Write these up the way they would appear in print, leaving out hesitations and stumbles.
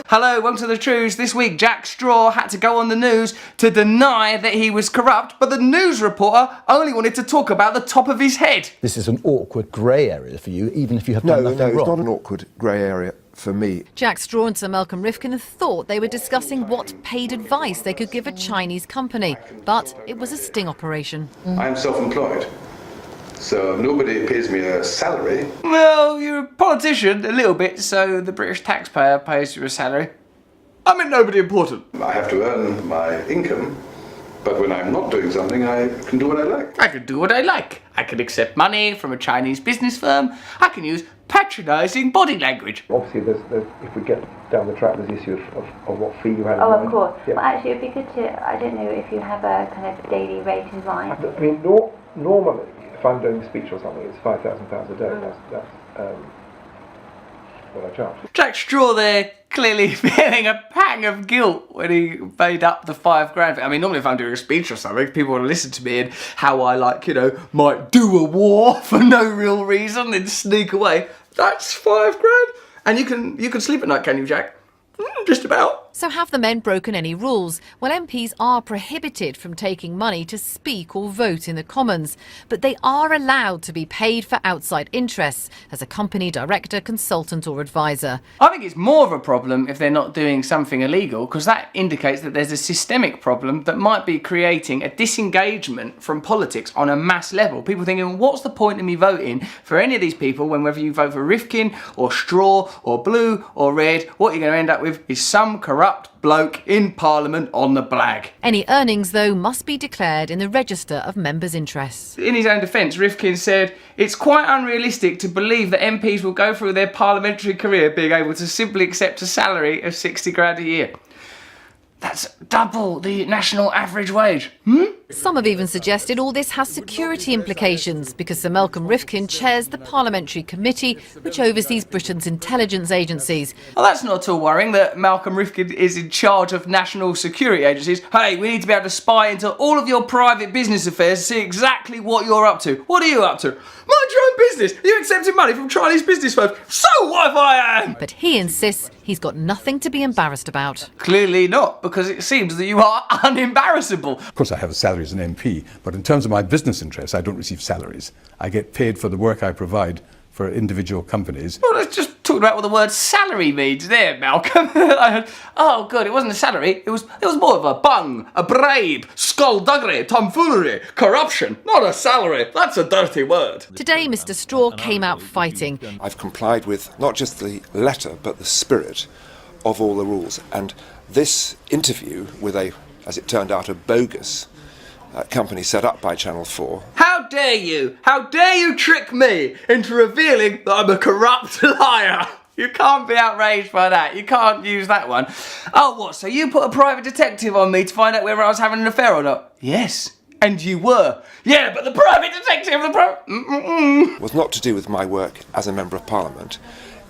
Hello, welcome to the Trews. This week, Jack Straw had to go on the news to deny that he was corrupt, but the news reporter only wanted to talk about the top of his head. This is an awkward grey area for you, even if you have done nothing wrong. No, it's not an awkward grey area for me. Jack Straw and Sir Malcolm Rifkin thought they were discussing what paid advice they could give a Chinese company, but it was a sting operation. I'm self-employed, so nobody pays me a salary. Well, you're a politician, a little bit, so the British taxpayer pays you a salary. I mean, nobody important. I have to earn my income, but when I'm not doing something, I can do what I like. I can do what I like. I can accept money from a Chinese business firm. I can use patronising body language. Obviously, there's if we get down the track, there's the issue of what fee you had in mind. mind. Of course. Yeah. Well, actually, it'd be good to, I don't know if you have a kind of daily rate in mind. I mean, normally, if I'm doing a speech or something, it's £5,000 a day. That's what I charge. Jack Straw there, clearly feeling a pang of guilt when he made up the £5,000. I mean, normally if I'm doing a speech or something, people want to listen to me and how I, might do a war for no real reason and sneak away. That's £5,000. And you can sleep at night, can you, Jack? Just about. So have the men broken any rules? Well, MPs are prohibited from taking money to speak or vote in the Commons, but they are allowed to be paid for outside interests as a company director, consultant or advisor. I think it's more of a problem if they're not doing something illegal, because that indicates that there's a systemic problem that might be creating a disengagement from politics on a mass level. People thinking, what's the point of me voting for any of these people when whether you vote for Rifkin or Straw or Blue or Red, what you're going to end up with is some corrupt bloke in Parliament on the blag. Any earnings, though, must be declared in the register of members' interests. In his own defence, Rifkin said, it's quite unrealistic to believe that MPs will go through their parliamentary career being able to simply accept a salary of £60,000 a year. That's double the national average wage. Some have even suggested all this has security implications because Sir Malcolm Rifkin chairs the Parliamentary Committee which oversees Britain's intelligence agencies. Well, that's not at all worrying that Malcolm Rifkin is in charge of national security agencies. Hey, we need to be able to spy into all of your private business affairs to see exactly what you're up to. What are you up to? Mind your own business. You're accepting money from Chinese business firms. So what if I am? But he insists he's got nothing to be embarrassed about. Clearly not, because it seems that you are unembarrassable. Of course I have a salary as an MP, but in terms of my business interests, I don't receive salaries. I get paid for the work I provide for individual companies. Well, let's just talk about what the word salary means there, Malcolm. Oh, God, it wasn't a salary. It was more of a bung, a bribe, skullduggery, tomfoolery, corruption. Not a salary. That's a dirty word. Today, Mr. Straw came out fighting. I've complied with not just the letter, but the spirit of all the rules. And this interview with as it turned out, a bogus company set up by Channel 4. How dare you? How dare you trick me into revealing that I'm a corrupt liar? You can't be outraged by that. You can't use that one. Oh, what? So you put a private detective on me to find out whether I was having an affair or not? Yes. And you were. Yeah, but the private detective, was not to do with my work as a Member of Parliament.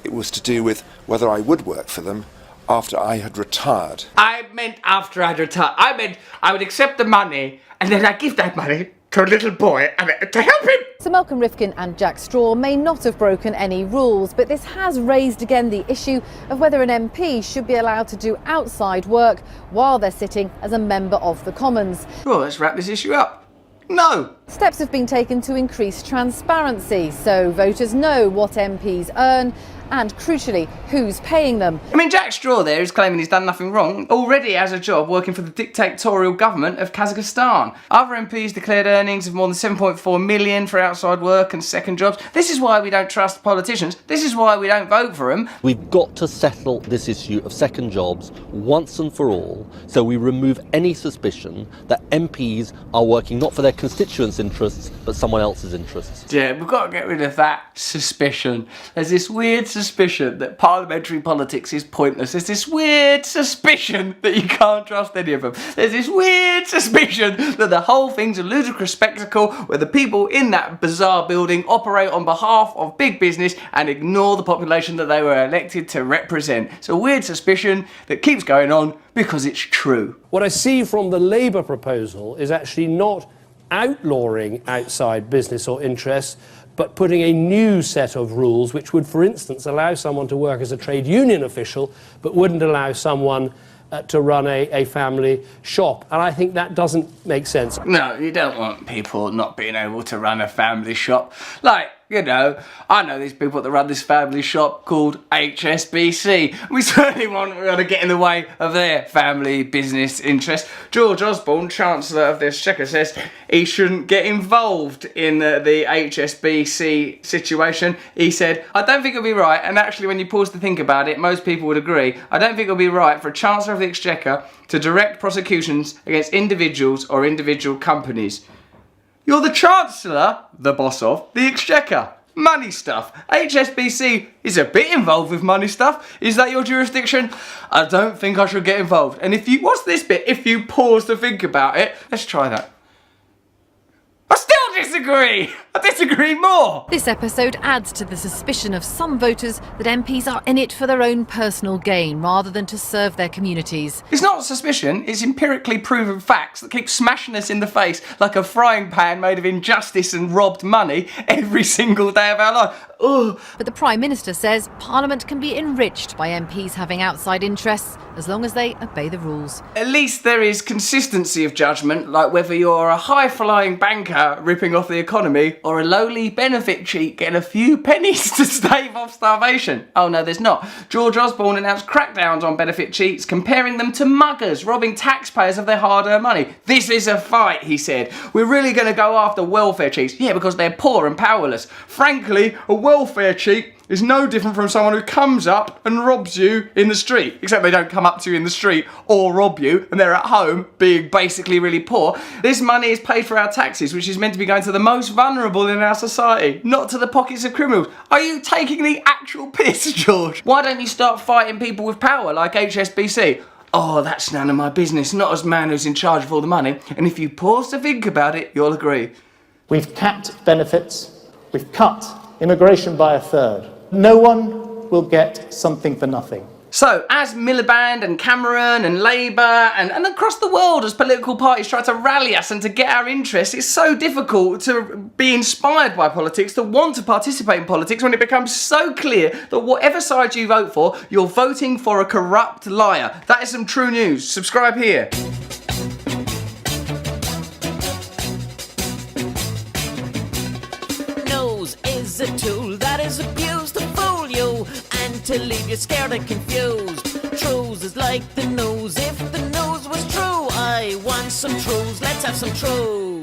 It was to do with whether I would work for them after I had retired. I meant after I'd retired. I meant I would accept the money and then I'd give that money to a little boy and to help him. Sir Malcolm Rifkin and Jack Straw may not have broken any rules, but this has raised again the issue of whether an MP should be allowed to do outside work while they're sitting as a member of the Commons. Well, let's wrap this issue up. No. Steps have been taken to increase transparency so voters know what MPs earn and, crucially, who's paying them. I mean, Jack Straw there is claiming he's done nothing wrong, already has a job working for the dictatorial government of Kazakhstan. Other MPs declared earnings of more than 7.4 million for outside work and second jobs. This is why we don't trust politicians. This is why we don't vote for them. We've got to settle this issue of second jobs once and for all, so we remove any suspicion that MPs are working not for their constituents' interests, but someone else's interests. Yeah, we've got to get rid of that suspicion. There's this weird suspicion that parliamentary politics is pointless. There's this weird suspicion that you can't trust any of them. There's this weird suspicion that the whole thing's a ludicrous spectacle where the people in that bizarre building operate on behalf of big business and ignore the population that they were elected to represent. It's a weird suspicion that keeps going on because it's true. What I see from the Labour proposal is actually not outlawing outside business or interests, but putting a new set of rules which would, for instance, allow someone to work as a trade union official but wouldn't allow someone to run a family shop. And I think that doesn't make sense. No, you don't want people not being able to run a family shop. Like, you know, I know these people that run this family shop called HSBC. We certainly want to get in the way of their family business interests. George Osborne, Chancellor of the Exchequer, says he shouldn't get involved in the HSBC situation. He said, I don't think it'll be right, and actually when you pause to think about it, most people would agree, I don't think it'll be right for a Chancellor of the Exchequer to direct prosecutions against individuals or individual companies. You're the Chancellor, the boss of, the Exchequer. Money stuff. HSBC is a bit involved with money stuff. Is that your jurisdiction? I don't think I should get involved. And if you, what's this bit? If you pause to think about it, let's try that. I still disagree! I disagree more! This episode adds to the suspicion of some voters that MPs are in it for their own personal gain rather than to serve their communities. It's not suspicion, it's empirically proven facts that keep smashing us in the face like a frying pan made of injustice and robbed money every single day of our life. Ugh. But the Prime Minister says Parliament can be enriched by MPs having outside interests as long as they obey the rules. At least there is consistency of judgment, like whether you're a high-flying banker ripping off the economy or a lowly benefit cheat getting a few pennies to stave off starvation. Oh no, there's not. George Osborne announced crackdowns on benefit cheats, comparing them to muggers, robbing taxpayers of their hard-earned money. This is a fight, he said. We're really going to go after welfare cheats. Yeah, because they're poor and powerless. Frankly, a welfare cheat is no different from someone who comes up and robs you in the street. Except they don't come up to you in the street or rob you, and they're at home being basically really poor. This money is paid for our taxes, which is meant to be going to the most vulnerable in our society, not to the pockets of criminals. Are you taking the actual piss, George? Why don't you start fighting people with power like HSBC? Oh, that's none of my business, not as man who's in charge of all the money. And if you pause to think about it, you'll agree. We've capped benefits, we've cut immigration by a third. No one will get something for nothing. So, as Miliband and Cameron and Labour and across the world as political parties try to rally us and to get our interests, it's so difficult to be inspired by politics, to want to participate in politics when it becomes so clear that whatever side you vote for, you're voting for a corrupt liar. That is some true news. Subscribe here. Nose is a tool that is abused to fool you and to leave you scared and confused. Trews is like the nose. If the nose was true, I want some Trews. Let's have some Trews.